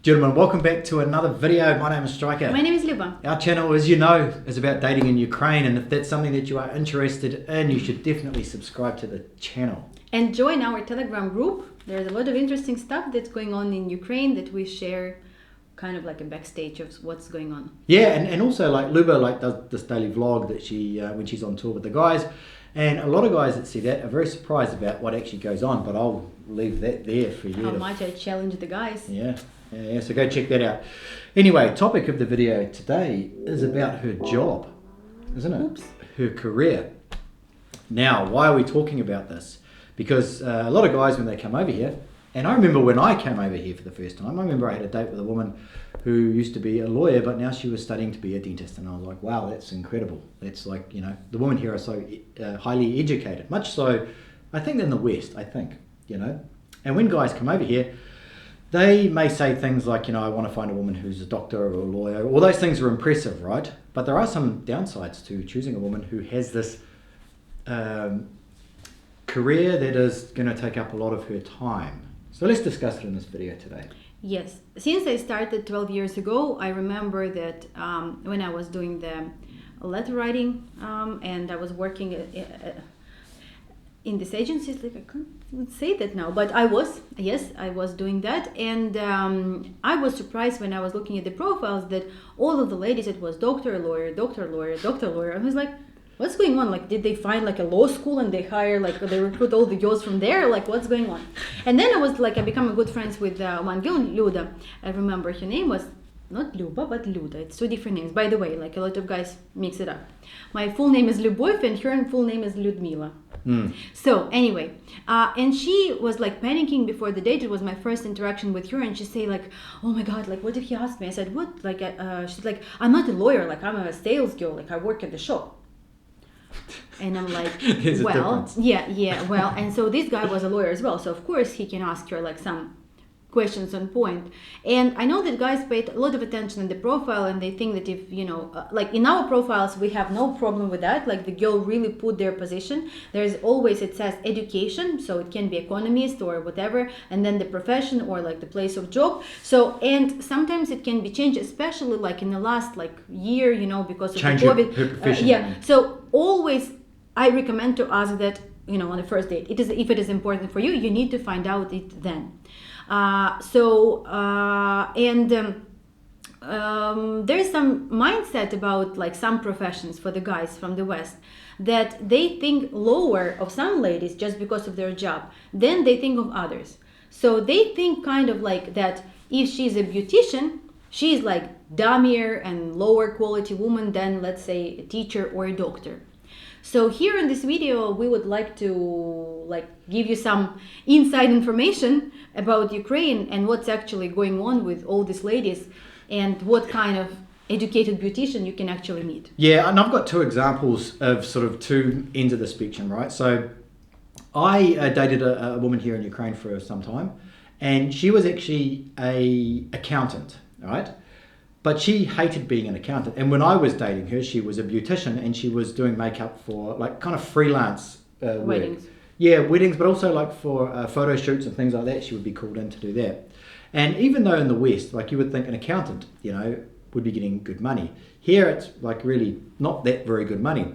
Gentlemen, welcome back to another video. My name is Striker. My name is Luba. Our channel, as you know, is about dating in Ukraine, and if that's something that you are interested in, you should definitely subscribe to the channel. And join our Telegram group. There's a lot of interesting stuff that's going on in Ukraine that we share, kind of like a backstage of what's going on. Yeah, and also like Luba does this daily vlog that she when she's on tour with the guys, and a lot of guys that see that are very surprised about what actually goes on, but I'll leave that there for you. How much I challenge the guys. Yeah, so go check that out. Anyway, topic of the video today is about her job, isn't it? Oops. Her career. Now, why are we talking about this? Because a lot of guys, when they come over here, and I remember when I came over here for the first time, I remember I had a date with a woman who used to be a lawyer, but now she was studying to be a dentist, and I was like, wow, that's incredible. That's like, you know, the women here are so highly educated, much so, I think, in the West, I think, you know. And when guys come over here, they may say things like, you know, I want to find a woman who's a doctor or a lawyer. All those things are impressive, right? But there are some downsides to choosing a woman who has this career that is going to take up a lot of her time. So let's discuss it in this video today. Yes. Since I started 12 years ago, I remember that when I was doing the letter writing and I was working in this agency, like I can't say that now, but I was doing that, and I was surprised when I was looking at the profiles that all of the ladies, it was doctor, lawyer, doctor, lawyer, doctor, lawyer. I was like, what's going on? Like, did they find like a law school and they hire, like, they recruit all the girls from there? Like, what's going on? And then I become a good friends with one girl, Luda. I remember her name was not Luba, but Luda. It's two different names. By the way, like a lot of guys mix it up. My full name is Lyubov and her full name is Lyudmila. So anyway, and she was like panicking before the date. It was my first interaction with her, and she say like, oh my God, like what if he asked me? I said, what? Like, she's like, I'm not a lawyer, like I'm a sales girl, like I work at the shop. And I'm like, well, well, and so this guy was a lawyer as well, so of course he can ask her like some questions on point. And I know that guys paid a lot of attention in the profile, and they think that if, you know, like in our profiles, we have no problem with that. Like the girl really put their position. There's always, it says education, so it can be economist or whatever, and then the profession or like the place of job. So, and sometimes it can be changed, especially like in the last like year, you know, because of change the COVID. Her profession. So always I recommend to ask that, you know, on the first date. It is, if it is important for you, you need to find out it then. There's some mindset about like some professions for the guys from the West that they think lower of some ladies just because of their job, then they think of others. So they think kind of like that if she's a beautician, she's like dummier and lower quality woman than, let's say, a teacher or a doctor. So here in this video, we would like to like give you some inside information about Ukraine and what's actually going on with all these ladies and what kind of educated beautician you can actually meet. Yeah, and I've got two examples of sort of two ends of the spectrum, right? So I dated a woman here in Ukraine for some time, and she was actually an accountant, right? But she hated being an accountant. And when I was dating her, she was a beautician, and she was doing makeup for like kind of freelance weddings. Work. Yeah, weddings, but also like for photo shoots and things like that. She would be called in to do that. And even though in the West, like you would think an accountant, you know, would be getting good money. Here it's like really not that very good money.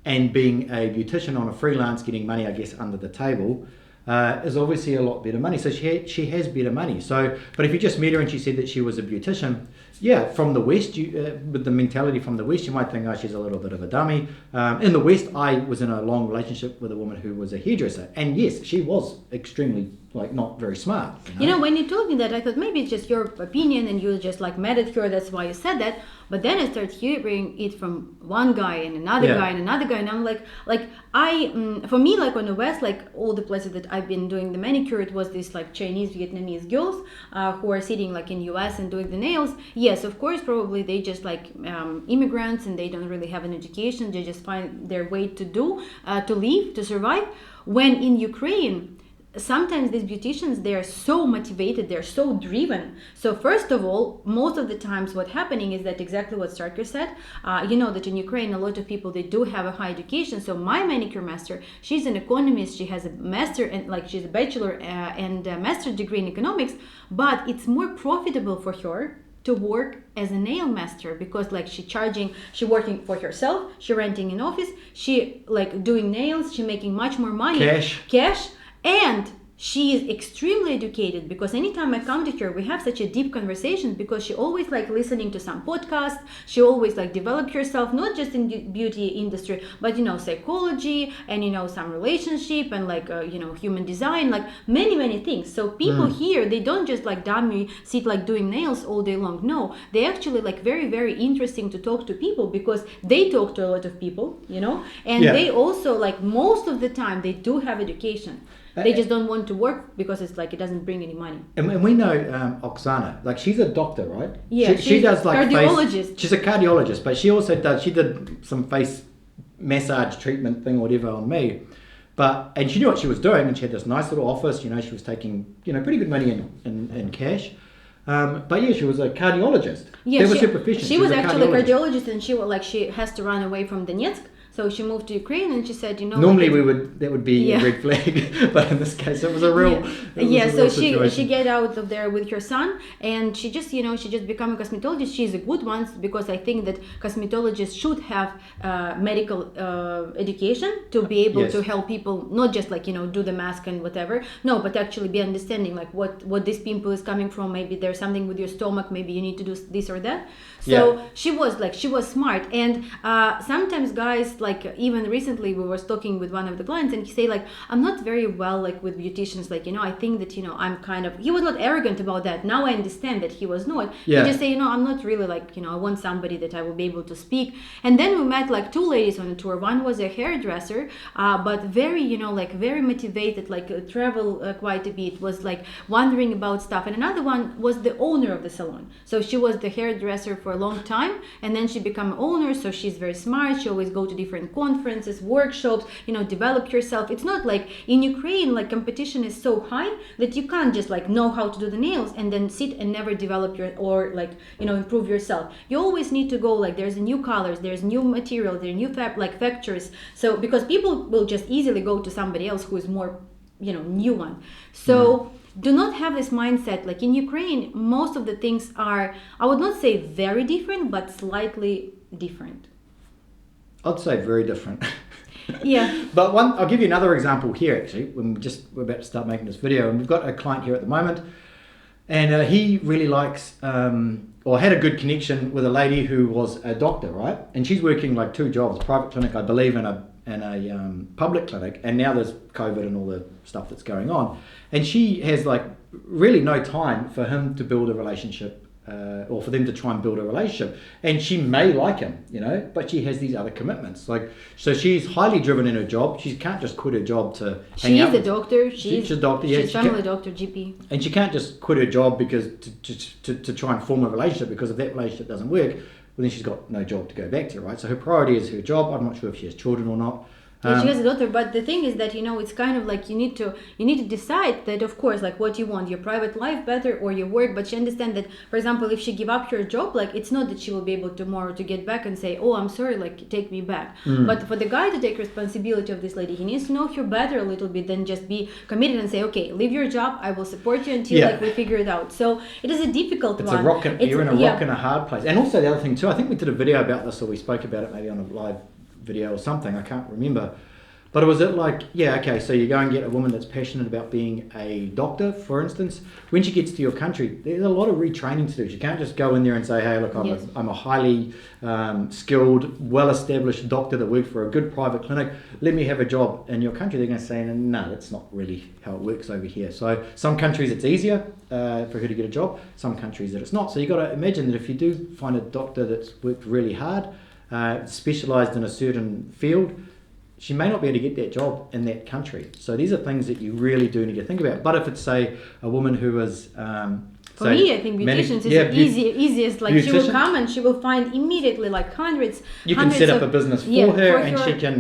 And being a beautician on a freelance, getting money, I guess, under the table, is obviously a lot better money. So she has better money. So, but if you just met her and she said that she was a beautician, yeah, from the West, with the mentality from the West, you might think, oh, she's a little bit of a dummy. In the West, I was in a long relationship with a woman who was a hairdresser, and yes, she was extremely like not very smart. You know, when you told me that, I thought maybe it's just your opinion and you just like mad at her, that's why you said that. But then I started hearing it from one guy and another guy and another guy, and I'm like for me, like on the West, like all the places that I've been doing the manicure, it was this like Chinese, Vietnamese girls who are sitting like in US and doing the nails. Yes, of course, probably they just like immigrants and they don't really have an education. They just find their way to live, to survive. When in Ukraine, sometimes these beauticians, they are so motivated, they're so driven. So first of all, most of the times what's happening is that exactly what Starker said. You know that in Ukraine, a lot of people, they do have a high education. So my manicure master, she's an economist, she has a master and like she's a bachelor and a master degree in economics, but it's more profitable for her to work as a nail master because like she working for herself, she renting an office, she like doing nails, she making much more money, cash, and she is extremely educated because anytime I come to her, we have such a deep conversation because she always like listening to some podcast. She always like develop herself, not just in the beauty industry, but you know, psychology and you know, some relationship and like, you know, human design, like many things. So people here, they don't just like dummy sit like doing nails all day long. No, they actually like very interesting to talk to people because they talk to a lot of people, you know, and they also like most of the time they do have education. They just don't want to work because it's like it doesn't bring any money. And we know Oksana, like she's a doctor, right? Yeah, she does like cardiologist. She's a cardiologist, but she also did some face massage treatment thing or whatever on me. And she knew what she was doing, and she had this nice little office. You know, she was taking pretty good money in cash. But yeah, she was a cardiologist. Yeah, that was her profession. She was actually a cardiologist, and she has to run away from Donetsk. So she moved to Ukraine, and she said, you know. Normally that would be a red flag, but in this case, it was a real. So she get out of there with her son, and she just become a cosmetologist. She's a good one because I think that cosmetologists should have medical education to be able to help people, not just like do the mask and whatever. No, but actually be understanding like what this pimple is coming from. Maybe there's something with your stomach. Maybe you need to do this or that. So she was smart, and sometimes guys. Like even recently we were talking with one of the clients and he say like I'm not very well like with beauticians, like I think that I'm kind of, he was not arrogant about that. Now I understand that he was not. He just say I'm not really like I want somebody that I will be able to speak. And then we met like two ladies on the tour. One was a hairdresser but very like very motivated, like travel quite a bit, was like wondering about stuff, and another one was the owner of the salon. So she was the hairdresser for a long time and then she became an owner, so she's very smart. She always go to different conferences, workshops, develop yourself. It's not like in Ukraine, like competition is so high that you can't just like know how to do the nails and then sit and never develop or like, improve yourself. You always need to go like there's new colors, there's new material, there's new factors. So because people will just easily go to somebody else who is more, new one. So do not have this mindset. Like in Ukraine, most of the things are, I would not say very different, but slightly different. I'd say very different. Yeah. But I'll give you another example here actually. We're about to start making this video, and we've got a client here at the moment, and he really likes or had a good connection with a lady who was a doctor, right? And she's working like two jobs, private clinic, I believe, and a public clinic. And now there's COVID and all the stuff that's going on, and she has like really no time for him to build a relationship. Or for them to try and build a relationship, and she may like him, but she has these other commitments. Like, so she's highly driven in her job. She can't just quit her job to hang out. She's a doctor. She's a doctor. Yeah, she's family doctor, GP. And she can't just quit her job because to try and form a relationship, because if that relationship doesn't work, well then she's got no job to go back to, right? So her priority is her job. I'm not sure if she has children or not. Yeah, she has a daughter, but the thing is that it's kind of like you need to decide that, of course, like what you want, your private life better or your work. But she understands that, for example, if she give up her job, like it's not that she will be able tomorrow to get back and say, oh, I'm sorry, like take me back. But for the guy to take responsibility of this lady, he needs to know her better a little bit than just be committed and say, okay, leave your job, I will support you until like we figure it out. So it is a difficult one. You're in a rock and a hard place. And also the other thing too, I think we did a video about this, or we spoke about it maybe on a live video or something, I can't remember. But was it like, so you go and get a woman that's passionate about being a doctor, for instance. When she gets to your country, there's a lot of retraining to do. She can't just go in there and say, hey, look, I'm a highly skilled, well-established doctor that works for a good private clinic. Let me have a job in your country. They're going to say, no, that's not really how it works over here. So some countries it's easier for her to get a job. Some countries that it's not. So you've got to imagine that if you do find a doctor that's worked really hard, specialised in a certain field, she may not be able to get that job in that country. So these are things that you really do need to think about. But if it's, say, a woman who is For me, I think beauticians is the easiest. Like she will come and she will find immediately like hundreds. You can set up a business for her, and her. she can,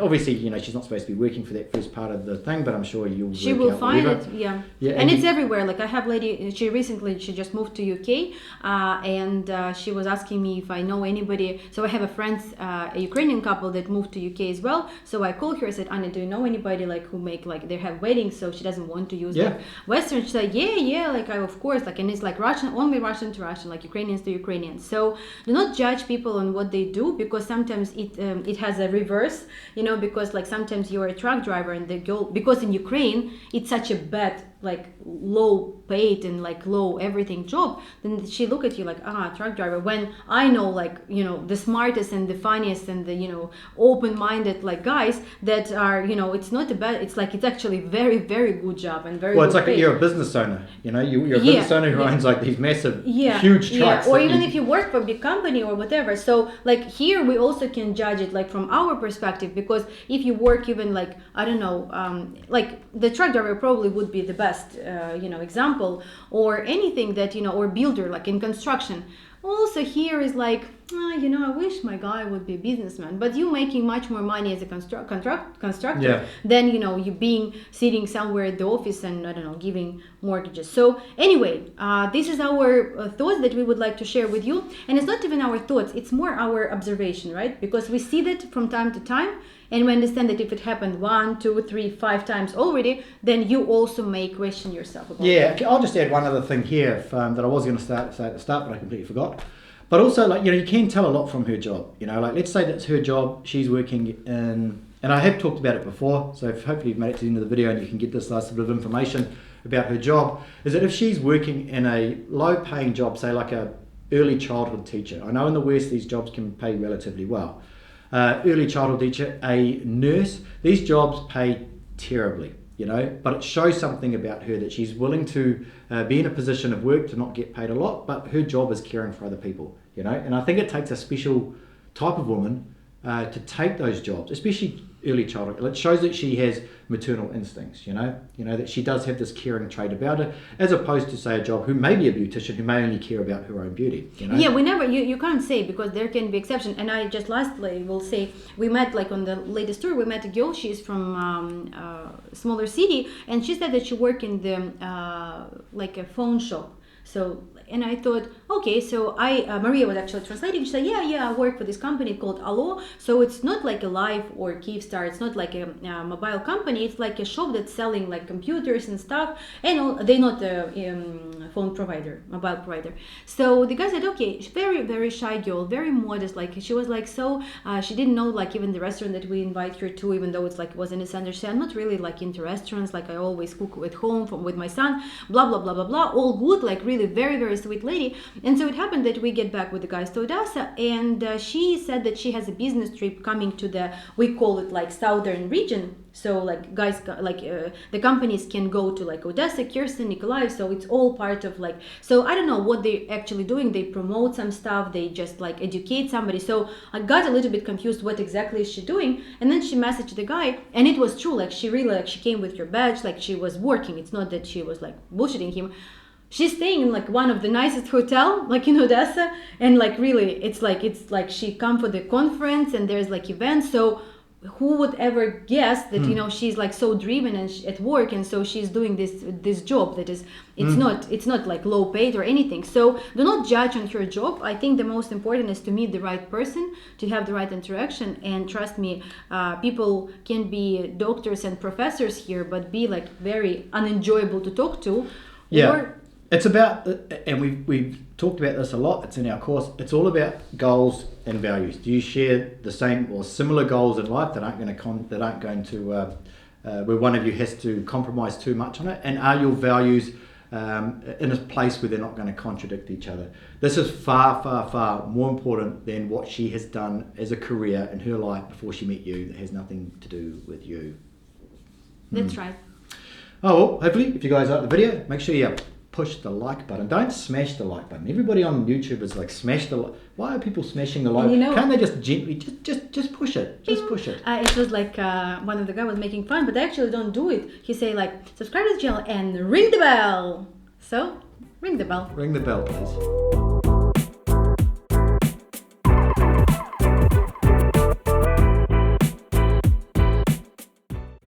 obviously, she's not supposed to be working for that first part of the thing, but I'm sure you'll. She will find whatever. it, and it's everywhere. Like I have lady. She just moved to UK, and she was asking me if I know anybody. So I have a friend, a Ukrainian couple that moved to UK as well. So I called her. I said, Anna, do you know anybody like who make like they have weddings? So she doesn't want to use like Western. She's like, yeah, like I of course like, and it's like only Russian to Russian, like Ukrainians to Ukrainians. So do not judge people on what they do, because sometimes it has a reverse, because like sometimes you're a truck driver and the girl, because in Ukraine it's such a bad, like low paid and like low everything job, then she look at you like, truck driver, when I know like the smartest and the funniest and the open-minded like guys that are it's not a bad, it's like it's actually very very good job and very well, it's good like pay. You're a business owner, you're a business owner who owns like these massive huge trucks, or even if you work for a big company or whatever. So like here we also can judge it like from our perspective, because if you work even like I don't know, like the truck driver probably would be the best example, or anything that or builder like in construction. Also here is like I wish my guy would be a businessman, but you making much more money as a constructor than you being sitting somewhere at the office and I don't know, giving mortgages. So anyway, this is our thoughts that we would like to share with you, and it's not even our thoughts, it's more our observation, right? Because we see that from time to time, and we understand that if it happened 1, 2, 3, 5 times already, then you also may question yourself about it. I'll just add one other thing here that I was going to say at the start, but I completely forgot. But also, like, you can tell a lot from her job. Like, let's say that's her job. She's working in, and I have talked about it before, so hopefully you've made it to the end of the video and you can get this last bit of information about her job, is that if she's working in a low-paying job, say like a early childhood teacher. I know in the West these jobs can pay relatively well. Early childhood teacher, a nurse, these jobs pay terribly, but it shows something about her that she's willing to be in a position of work to not get paid a lot, but her job is caring for other people, and I think it takes a special type of woman to take those jobs, especially early childhood. It shows that she has maternal instincts, that she does have this caring trait about her, as opposed to say a job who may be a beautician who may only care about her own beauty. Yeah, we never. You can't say, because there can be exception. And I just lastly will say, we met like on the latest tour. We met a girl. She's from smaller city, and she said that she worked in the like a phone shop. So, and I thought, okay, so Maria was actually translating. She said, yeah, I work for this company called Allo. So it's not like a Live or Kyivstar. It's not like a mobile company. It's like a shop that's selling like computers and stuff. And they're not a phone provider, mobile provider. So the guy said, okay, very, very shy girl, very modest. Like she was like, she didn't know like even the restaurant that we invite her to, even though it's like it was in the center. She said, I'm not really like into restaurants. Like I always cook at home with my son, blah, blah, blah, blah, blah. All good, like really very, very sweet lady. And so it happened that we get back with the guys to Odessa, and she said that she has a business trip coming to we call it like southern region. So like guys, like the companies can go to like Odessa, Kherson, Nikolaev. So it's all part of like, so I don't know what they're actually doing. They promote some stuff. They just like educate somebody. So I got a little bit confused. What exactly is she doing? And then she messaged the guy, and it was true. Like she really, like she came with her badge. Like she was working. It's not that she was like bullshitting him. She's staying in like one of the nicest hotel, like in Odessa, and like really, it's like she come for the conference and there's like events. So who would ever guess that she's like so driven and at work, and so she's doing this job that is it's not like low paid or anything. So do not judge on her job. I think the most important is to meet the right person, to have the right interaction, and trust me, people can be doctors and professors here, but be like very unenjoyable to talk to. It's about, and we've talked about this a lot, it's in our course, it's all about goals and values. Do you share the same or similar goals in life that aren't going to where one of you has to compromise too much on it? And are your values in a place where they're not going to contradict each other? This is far, far, far more important than what she has done as a career in her life before she met you that has nothing to do with you. That's right. Oh, well, hopefully, if you guys like the video, make sure you push the like button. Don't smash the like button. Everybody on YouTube is like, smash the like. Why are people smashing the like? Can't they just gently, just push it? Just push it. It was like one of the guys was making fun, but they actually don't do it. He say like, subscribe to the channel and ring the bell. So Ring the bell. Ring the bell, please.